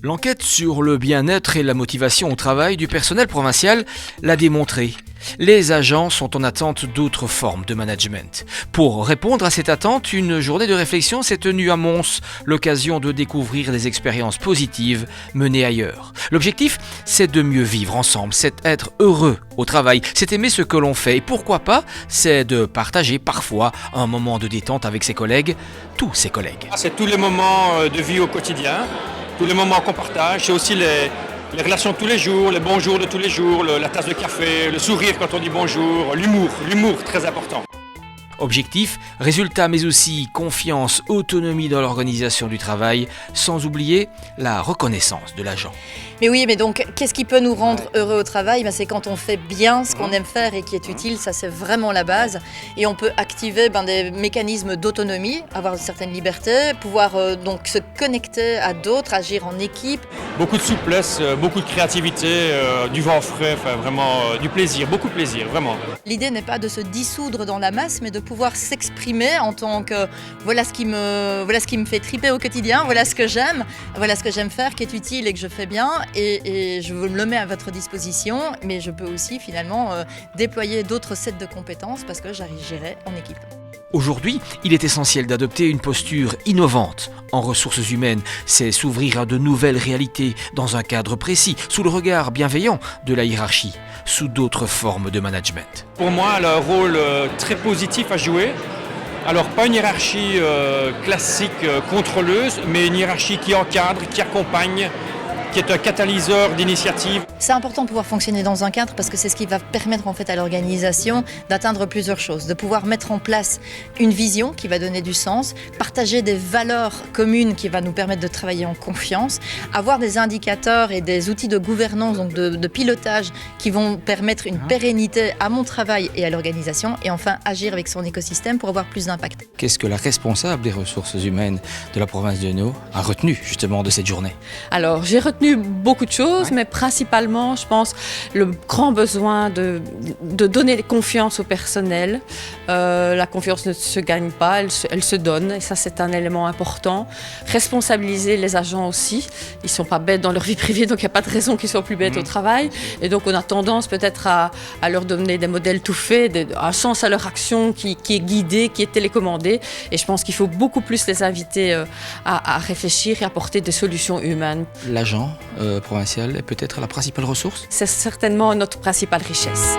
L'enquête sur le bien-être et la motivation au travail du personnel provincial l'a démontré. Les agents sont en attente d'autres formes de management. Pour répondre à cette attente, une journée de réflexion s'est tenue à Mons, l'occasion de découvrir des expériences positives menées ailleurs. L'objectif, c'est de mieux vivre ensemble, c'est être heureux au travail, c'est aimer ce que l'on fait et pourquoi pas, c'est de partager parfois un moment de détente avec ses collègues, tous ses collègues. C'est tous les moments de vie au quotidien, tous les moments qu'on partage, c'est aussi les relations de tous les jours, les bons jours de tous les jours, la tasse de café, le sourire quand on dit bonjour, l'humour très important. Objectif, résultat mais aussi confiance, autonomie dans l'organisation du travail, sans oublier la reconnaissance de l'agent. Mais oui, mais donc, qu'est-ce qui peut nous rendre heureux au travail ? C'est quand on fait bien ce qu'on aime faire et qui est utile, ça c'est vraiment la base. Et on peut activer des mécanismes d'autonomie, avoir une certaine liberté, pouvoir donc se connecter à d'autres, agir en équipe. Beaucoup de souplesse, beaucoup de créativité, du vent frais, vraiment du plaisir, beaucoup de plaisir, vraiment. L'idée n'est pas de se dissoudre dans la masse, mais de pouvoir s'exprimer en tant que voilà ce qui me fait triper au quotidien, voilà ce que j'aime faire, qui est utile et que je fais bien. Et je me le mets à votre disposition, mais je peux aussi finalement déployer d'autres sets de compétences parce que j'agirai en équipe. Aujourd'hui, il est essentiel d'adopter une posture innovante en ressources humaines. C'est s'ouvrir à de nouvelles réalités dans un cadre précis, sous le regard bienveillant de la hiérarchie, sous d'autres formes de management. Pour moi, elle a un rôle très positif à jouer. Alors pas une hiérarchie classique contrôleuse, mais une hiérarchie qui encadre, qui accompagne, qui est un catalyseur d'initiative. C'est important de pouvoir fonctionner dans un cadre parce que c'est ce qui va permettre en fait à l'organisation d'atteindre plusieurs choses, de pouvoir mettre en place une vision qui va donner du sens, partager des valeurs communes qui va nous permettre de travailler en confiance, avoir des indicateurs et des outils de gouvernance, donc de pilotage qui vont permettre une pérennité à mon travail et à l'organisation et enfin agir avec son écosystème pour avoir plus d'impact. Qu'est-ce que la responsable des ressources humaines de la province de Hainaut a retenu justement de cette journée ? Alors, j'ai retenu beaucoup de choses, mais principalement, je pense, le grand besoin de donner confiance au personnel. La confiance ne se gagne pas, elle se donne, et ça, c'est un élément important. Responsabiliser les agents aussi. Ils ne sont pas bêtes dans leur vie privée, donc il n'y a pas de raison qu'ils soient plus bêtes au travail. Et donc, on a tendance peut-être à leur donner des modèles tout faits, un sens à leur action qui est guidé, qui est télécommandé. Et je pense qu'il faut beaucoup plus les inviter à réfléchir et apporter des solutions humaines. L'agent provincial est peut-être la principale ressource ? C'est certainement notre principale richesse.